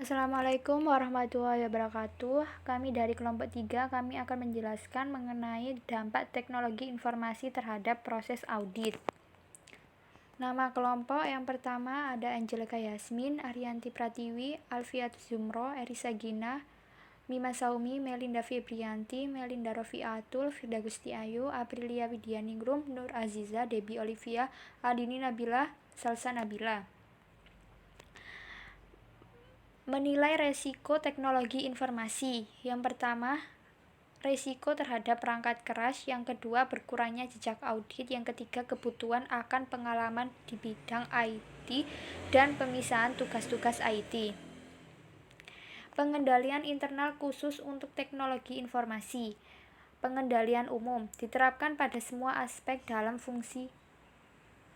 Assalamualaikum warahmatullahi wabarakatuh. Kami dari kelompok 3, kami akan menjelaskan mengenai dampak teknologi informasi terhadap proses audit. Nama kelompok yang pertama ada Angelika Yasmin, Ariyanti Pratiwi, Alfiat Zumro, Erisa Gina, Mima Saumi, Melinda Febrianti, Melinda Rofiatul, Firda Gusti Ayu, Aprilia Widianingrum, Nur Aziza, Debbie Olivia, Aldini Nabila, Salsa Nabila. Menilai resiko teknologi informasi. Yang pertama, resiko terhadap perangkat keras. Yang kedua, berkurangnya jejak audit. Yang ketiga, kebutuhan akan pengalaman di bidang IT dan pemisahan tugas-tugas IT. Pengendalian internal khusus untuk teknologi informasi. Pengendalian umum diterapkan pada semua aspek dalam fungsi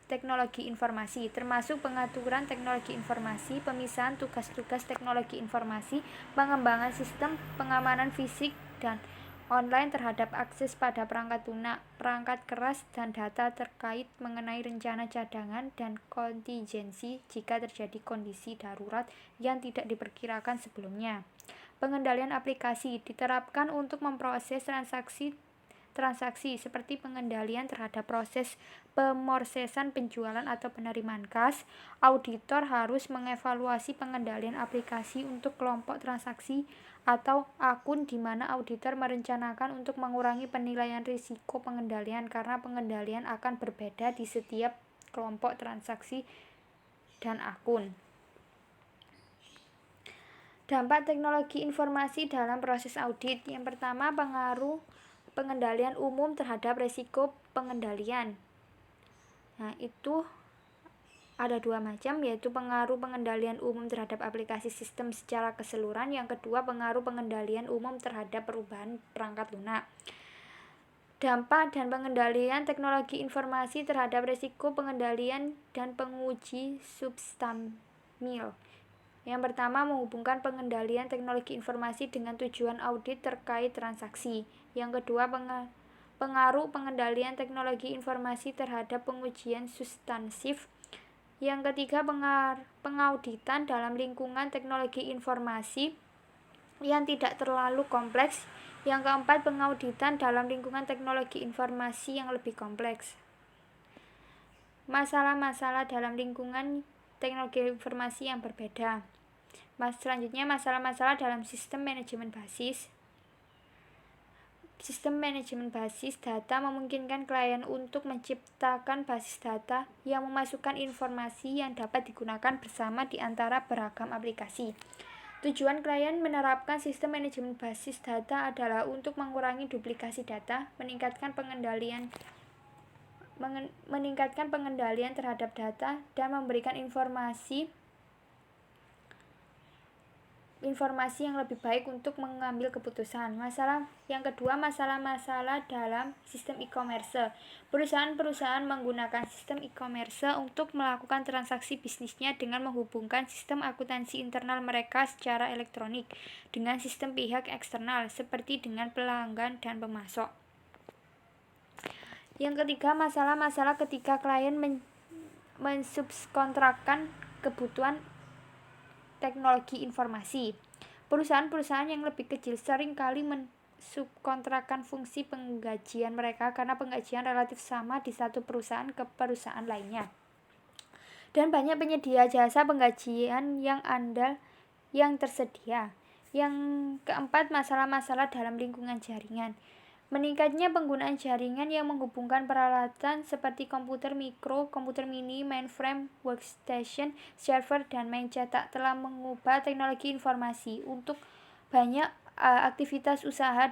teknologi informasi, termasuk pengaturan teknologi informasi, pemisahan tugas-tugas teknologi informasi, pengembangan sistem pengamanan fisik dan online terhadap akses pada perangkat lunak, perangkat keras, dan data terkait mengenai rencana cadangan dan kontingensi jika terjadi kondisi darurat yang tidak diperkirakan sebelumnya. Pengendalian aplikasi diterapkan untuk memproses transaksi seperti pengendalian terhadap proses pemrosesan penjualan atau penerimaan kas. Auditor harus mengevaluasi pengendalian aplikasi untuk kelompok transaksi atau akun di mana auditor merencanakan untuk mengurangi penilaian risiko pengendalian karena pengendalian akan berbeda di setiap kelompok transaksi dan akun. Dampak teknologi informasi dalam proses audit. Yang pertama, pengaruh pengendalian umum terhadap risiko pengendalian. Nah, itu ada dua macam, yaitu pengaruh pengendalian umum terhadap aplikasi sistem secara keseluruhan. Yang kedua, pengaruh pengendalian umum terhadap perubahan perangkat lunak. Dampak dan pengendalian teknologi informasi terhadap risiko pengendalian dan penguji substansial. Yang pertama, menghubungkan pengendalian teknologi informasi dengan tujuan audit terkait transaksi. Yang kedua, pengaruh pengendalian teknologi informasi terhadap pengujian substansif. Yang ketiga, pengauditan dalam lingkungan teknologi informasi yang tidak terlalu kompleks. Yang keempat, pengauditan dalam lingkungan teknologi informasi yang lebih kompleks. Masalah-masalah dalam lingkungan teknologi informasi yang berbeda. Selanjutnya, masalah-masalah dalam sistem manajemen basis. Sistem manajemen basis data memungkinkan klien untuk menciptakan basis data yang memasukkan informasi yang dapat digunakan bersama di antara beragam aplikasi. Tujuan klien menerapkan sistem manajemen basis data adalah untuk mengurangi duplikasi data, meningkatkan pengendalian terhadap data, dan memberikan informasi yang lebih baik untuk mengambil keputusan. Masalah yang kedua, masalah-masalah dalam sistem e-commerce. Perusahaan-perusahaan menggunakan sistem e-commerce untuk melakukan transaksi bisnisnya dengan menghubungkan sistem akuntansi internal mereka secara elektronik dengan sistem pihak eksternal seperti dengan pelanggan dan pemasok. Yang ketiga, masalah-masalah ketika klien mensubkontrakkan kebutuhan teknologi informasi. Perusahaan-perusahaan yang lebih kecil sering kali mensubkontrakkan fungsi penggajian mereka karena penggajian relatif sama di satu perusahaan ke perusahaan lainnya. Dan banyak penyedia jasa penggajian yang andal yang tersedia. Yang keempat, masalah-masalah dalam lingkungan jaringan. Meningkatnya penggunaan jaringan yang menghubungkan peralatan seperti komputer mikro, komputer mini, mainframe, workstation, server, dan main cetak telah mengubah teknologi informasi untuk banyak aktivitas usaha.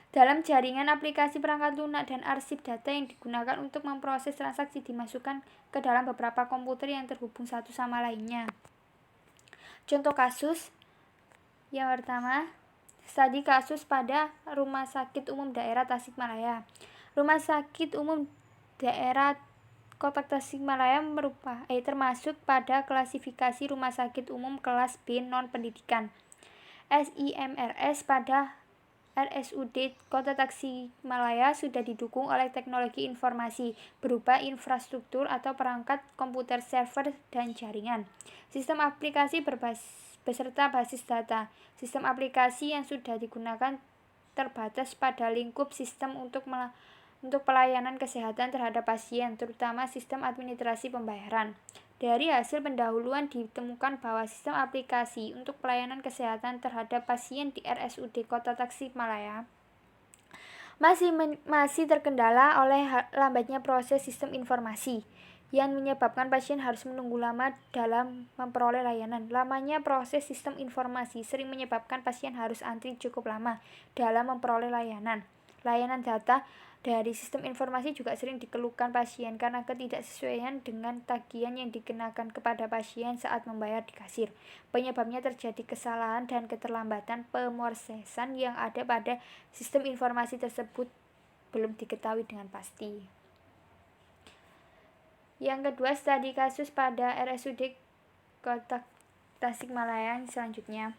Dalam jaringan, aplikasi perangkat lunak dan arsip data yang digunakan untuk memproses transaksi dimasukkan ke dalam beberapa komputer yang terhubung satu sama lainnya. Contoh kasus yang pertama, studi kasus pada Rumah Sakit Umum Daerah Tasikmalaya. Rumah Sakit Umum Daerah Kota Tasikmalaya termasuk pada klasifikasi Rumah Sakit Umum kelas B non-pendidikan (SIMRS) pada RSUD Kota Tasikmalaya sudah didukung oleh teknologi informasi berupa infrastruktur atau perangkat komputer server dan jaringan. Sistem aplikasi beserta basis data. Sistem aplikasi yang sudah digunakan terbatas pada lingkup sistem untuk pelayanan kesehatan terhadap pasien, terutama sistem administrasi pembayaran. Dari hasil pendahuluan ditemukan bahwa sistem aplikasi untuk pelayanan kesehatan terhadap pasien di RSUD Kota Tasikmalaya masih terkendala oleh lambatnya proses sistem informasi yang menyebabkan pasien harus menunggu lama dalam memperoleh layanan. Lamanya proses sistem informasi sering menyebabkan pasien harus antri cukup lama dalam memperoleh layanan. Layanan data dari sistem informasi juga sering dikeluhkan pasien karena ketidaksesuaian dengan tagihan yang dikenakan kepada pasien saat membayar di kasir. Penyebabnya terjadi kesalahan dan keterlambatan pemrosesan yang ada pada sistem informasi tersebut belum diketahui dengan pasti. Yang kedua, studi kasus pada RSUD Kota Tasikmalaya selanjutnya.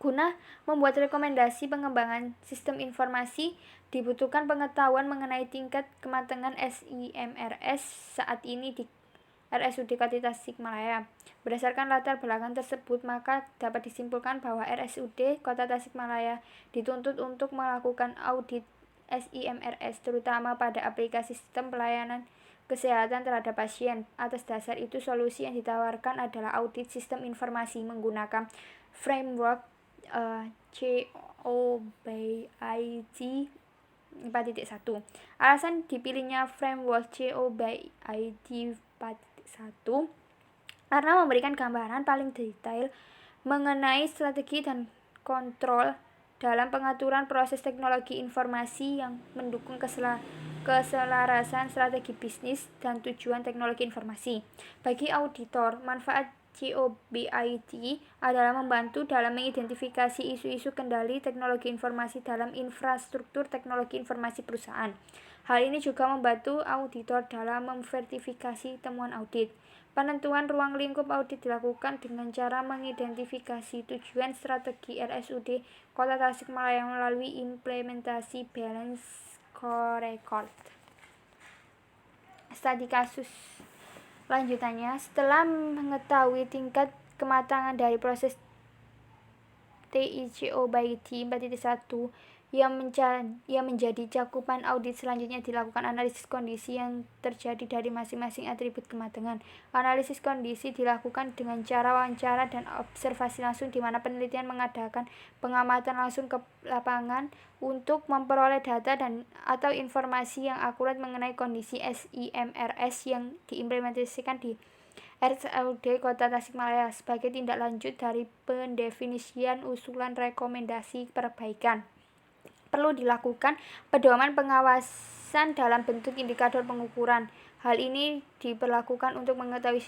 Guna membuat rekomendasi pengembangan sistem informasi, dibutuhkan pengetahuan mengenai tingkat kematangan SIMRS saat ini di RSUD Kota Tasikmalaya. Berdasarkan latar belakang tersebut, maka dapat disimpulkan bahwa RSUD Kota Tasikmalaya dituntut untuk melakukan audit SIMRS, terutama pada aplikasi sistem pelayanan kesehatan terhadap pasien. Atas dasar itu, solusi yang ditawarkan adalah audit sistem informasi menggunakan framework COBIT 4.1. Alasan dipilihnya framework COBIT 4.1 karena memberikan gambaran paling detail mengenai strategi dan kontrol dalam pengaturan proses teknologi informasi yang mendukung keselarasan strategi bisnis dan tujuan teknologi informasi. Bagi auditor, manfaat COBIT adalah membantu dalam mengidentifikasi isu-isu kendali teknologi informasi dalam infrastruktur teknologi informasi perusahaan. Hal ini juga membantu auditor dalam memverifikasi temuan audit. Penentuan ruang lingkup audit dilakukan dengan cara mengidentifikasi tujuan strategi RSUD Kota Tasikmalaya melalui implementasi balance scorecard. Studi kasus lanjutannya, setelah mengetahui tingkat kematangan dari proses TICOBIT 4.1 yang menjadi cakupan audit, selanjutnya dilakukan analisis kondisi yang terjadi dari masing-masing atribut kematangan. Analisis kondisi dilakukan dengan cara wawancara dan observasi langsung, di mana penelitian mengadakan pengamatan langsung ke lapangan untuk memperoleh data dan atau informasi yang akurat mengenai kondisi SIMRS yang diimplementasikan di RSUD Kota Tasikmalaya sebagai tindak lanjut dari pendefinisian usulan rekomendasi perbaikan. Perlu dilakukan pedoman pengawasan dalam bentuk indikator pengukuran. Hal ini diperlakukan untuk mengetahui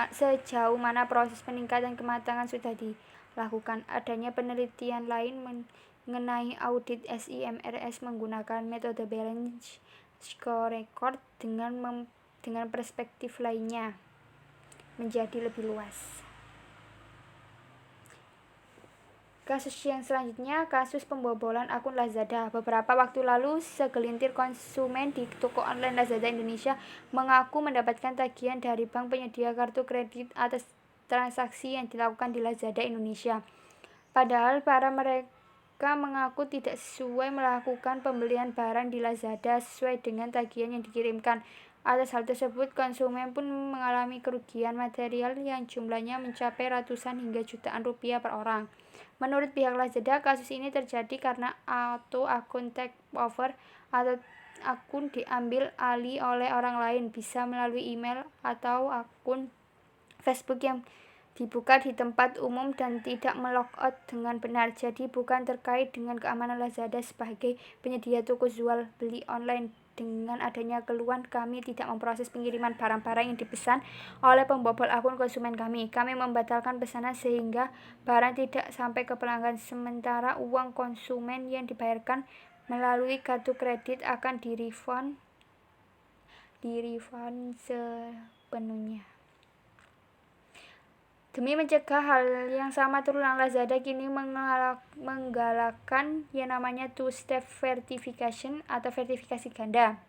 sejauh mana proses peningkatan kematangan sudah dilakukan. Adanya penelitian lain mengenai audit SIMRS menggunakan metode balance scorecard dengan perspektif lainnya menjadi lebih luas. Kasus yang selanjutnya, kasus pembobolan akun Lazada. Beberapa waktu lalu, segelintir konsumen di toko online Lazada Indonesia mengaku mendapatkan tagihan dari bank penyedia kartu kredit atas transaksi yang dilakukan di Lazada Indonesia. Padahal mereka mengaku tidak sesuai melakukan pembelian barang di Lazada sesuai dengan tagihan yang dikirimkan. Atas hal tersebut, konsumen pun mengalami kerugian material yang jumlahnya mencapai ratusan hingga jutaan rupiah per orang. Menurut pihak Lazada, kasus ini terjadi karena akun take over atau akun diambil alih oleh orang lain, bisa melalui email atau akun Facebook yang dibuka di tempat umum dan tidak melogout dengan benar. Jadi bukan terkait dengan keamanan Lazada sebagai penyedia toko jual beli online. Dengan adanya keluhan, kami tidak memproses pengiriman barang-barang yang dipesan oleh pembobol akun konsumen kami. Kami membatalkan pesanan sehingga barang tidak sampai ke pelanggan. Sementara uang konsumen yang dibayarkan melalui kartu kredit akan di-refund sepenuhnya. Demi mencegah hal yang sama terulang, Lazada kini menggalakkan yang namanya two-step verification atau verifikasi ganda.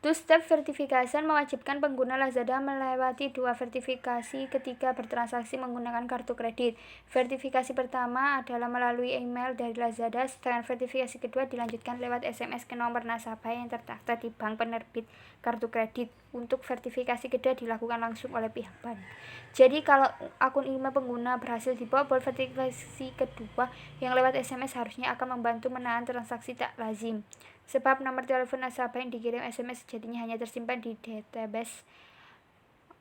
Two-step verification mewajibkan pengguna Lazada melewati 2 verifikasi ketika bertransaksi menggunakan kartu kredit. Verifikasi pertama adalah melalui email dari Lazada, sedangkan verifikasi kedua dilanjutkan lewat SMS ke nomor nasabah yang terdaftar di bank penerbit kartu kredit. Untuk verifikasi kedua dilakukan langsung oleh pihak bank. Jadi kalau akun email pengguna berhasil dibobol, verifikasi kedua yang lewat SMS harusnya akan membantu menahan transaksi tak lazim. Sebab nomor telepon nasabah yang dikirim SMS sejatinya hanya tersimpan di database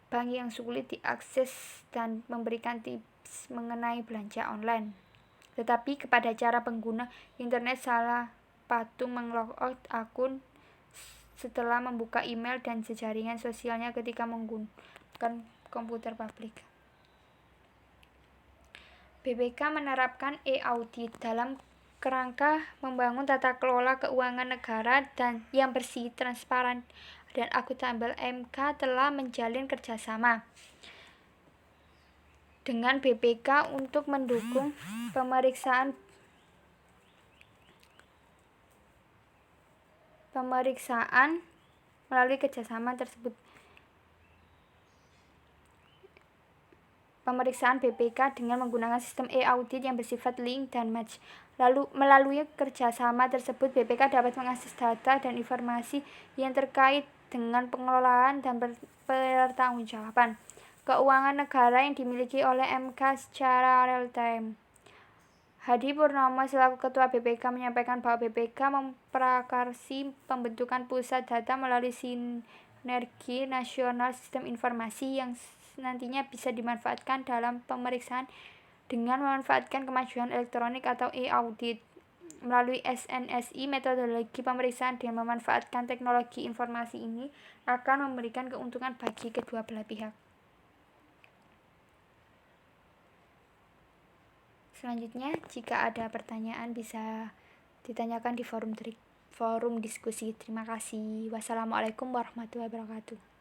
bank yang sulit diakses dan memberikan tips mengenai belanja online. Tetapi kepada cara pengguna internet salah patung menglog-out akun setelah membuka email dan jejaringan sosialnya ketika menggunakan komputer publik. BPK menerapkan e-audit dalam kerangka membangun tata kelola keuangan negara dan yang bersih, transparan, dan akuntabel. MK telah menjalin kerjasama dengan BPK untuk mendukung pemeriksaan melalui kerjasama tersebut. Pemeriksaan BPK dengan menggunakan sistem e-audit yang bersifat link dan match. Lalu melalui kerjasama tersebut, BPK dapat mengakses data dan informasi yang terkait dengan pengelolaan dan pertanggungjawaban keuangan negara yang dimiliki oleh MK secara real time. Hadi Purnomo selaku Ketua BPK menyampaikan bahwa BPK memprakarsi pembentukan pusat data melalui sinergi nasional sistem informasi yang nantinya bisa dimanfaatkan dalam pemeriksaan dengan memanfaatkan kemajuan elektronik atau e-audit. Melalui SNSI, metodologi pemeriksaan dengan memanfaatkan teknologi informasi ini akan memberikan keuntungan bagi kedua belah pihak. Selanjutnya, jika ada pertanyaan bisa ditanyakan di forum diskusi. Terima kasih. Wassalamualaikum warahmatullahi wabarakatuh.